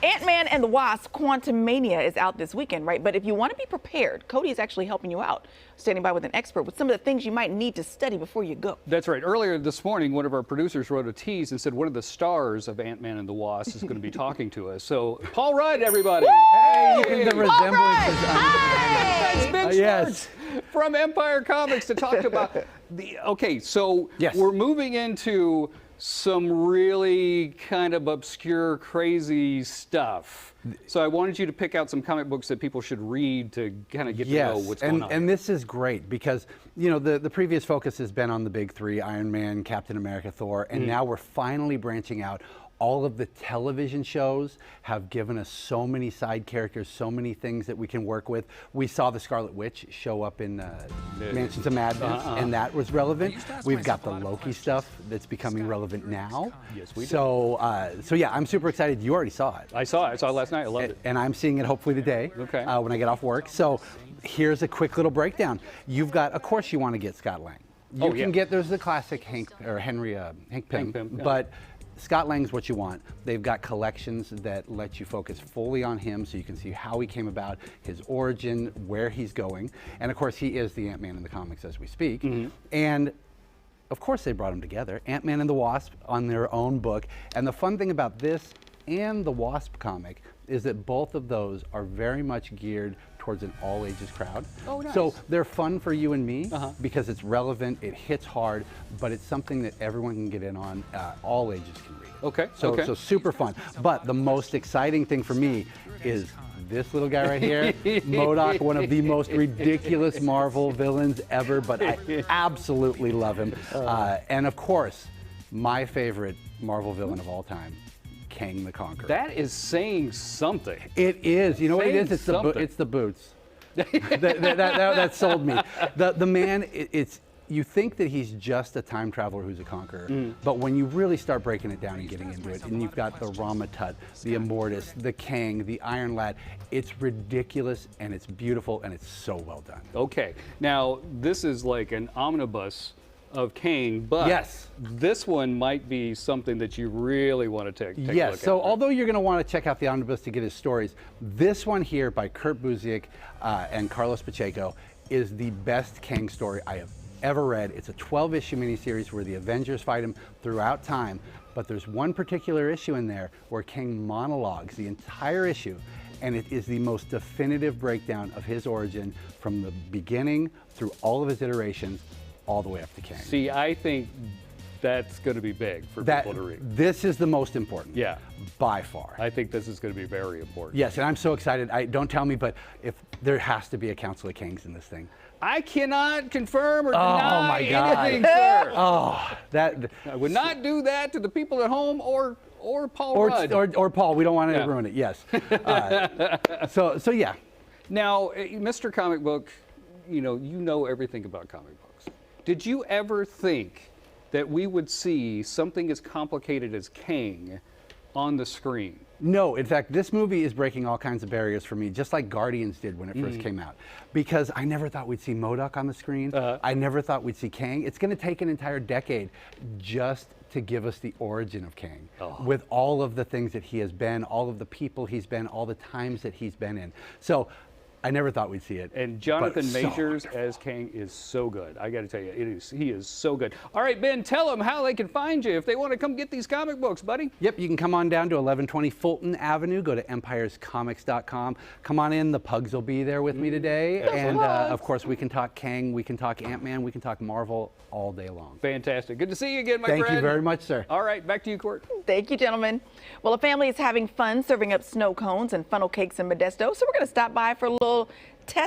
Ant-Man and the Wasp: Quantumania is out this weekend, right? But if you want to be prepared, Cody is actually helping you out, standing by with an expert with some of the things you might need to study before you go. That's right. Earlier this morning, one of our producers wrote a tease and said one of the stars of Ant-Man and the Wasp is going to be talking to us. So, Paul Rudd, everybody. Hey, the resemblance is That's Ben yes. Schwartz from Empire Comics to talk about the. Okay, so yes. We're moving into some really kind of obscure, crazy stuff. So I wanted you to pick out some comic books that people should read to kind of get to know what's going on. And this is great because, you know, the previous focus has been on the big three, Iron Man, Captain America, Thor, and now we're finally branching out. All of the television shows have given us so many side characters, so many things that we can work with. We saw the Scarlet Witch show up in Mansions of Madness, and that was relevant. We've got the Loki stuff that's becoming relevant now. Yes, we do. So yeah, I'm super excited. You already saw it. I saw it last night. I loved it. And I'm seeing it hopefully today when I get off work. So here's a quick little breakdown. You've got, of course, you want to get Scott Lang. You can get, there's the classic Hank Pym, but Scott Lang's what you want. They've got collections that let you focus fully on him so you can see how he came about, his origin, where he's going. And of course, he is the Ant-Man in the comics as we speak. And of course, they brought them together, Ant-Man and the Wasp on their own book. And the fun thing about this and the Wasp comic is that both of those are very much geared towards an all ages crowd. Oh, nice. So they're fun for you and me because it's relevant, it hits hard, but it's something that everyone can get in on, all ages can read. Okay. So super fun. But the most exciting thing for me is this little guy right here, MODOK, one of the most ridiculous Marvel villains ever, but I absolutely love him. And of course, my favorite Marvel villain of all time, Kang the Conqueror. That is saying something. It is. You know what it is? It's the boots. that sold me. The man, you think that he's just a time traveler who's a conqueror, but when you really start breaking it down and getting into it, and you've got the Ramatut, the Immortus, the Kang, the Iron Lad, it's ridiculous and it's beautiful and it's so well done. Okay. Now, this is like an omnibus of Kang, but this one might be something that you really want to take a look at. Yes, so although you're going to want to check out the omnibus to get his stories, this one here by Kurt Busiek and Carlos Pacheco is the best Kang story I have ever read. It's a 12-issue miniseries where the Avengers fight him throughout time, but there's one particular issue in there where Kang monologues the entire issue, and it is the most definitive breakdown of his origin from the beginning through all of his iterations all the way up to Kang. See, I think that's going to be big for people to read. This is the most important. Yeah. By far. I think this is going to be very important. Yes, and I'm so excited. Don't tell me, but if there has to be a Council of Kangs in this thing. I cannot confirm or deny anything, sir. I would not do that to the people at home or Paul Rudd. Or Paul. We don't want to ruin it. Yes. So yeah. Now, Mr. Comic Book, you know everything about comic books. Did you ever think that we would see something as complicated as Kang on the screen? No, in fact, this movie is breaking all kinds of barriers for me, just like Guardians did when it first came out. Because I never thought we'd see MODOK on the screen. I never thought we'd see Kang. It's going to take an entire decade just to give us the origin of Kang, with all of the things that he has been, all of the people he's been, all the times that he's been in. So I never thought we'd see it. And Jonathan Majors as Kang is so good. I got to tell you, he is so good. All right, Ben, tell them how they can find you if they want to come get these comic books, buddy. Yep, you can come on down to 1120 Fulton Avenue. Go to empirescomics.com. Come on in. The pugs will be there with me today. And of course, we can talk Kang, we can talk Ant-Man, we can talk Marvel all day long. Fantastic. Good to see you again, my friend. Thank you very much, sir. All right, back to you, Court. Thank you, gentlemen. Well, a family is having fun serving up snow cones and funnel cakes in Modesto, so we're going to stop by for a little test.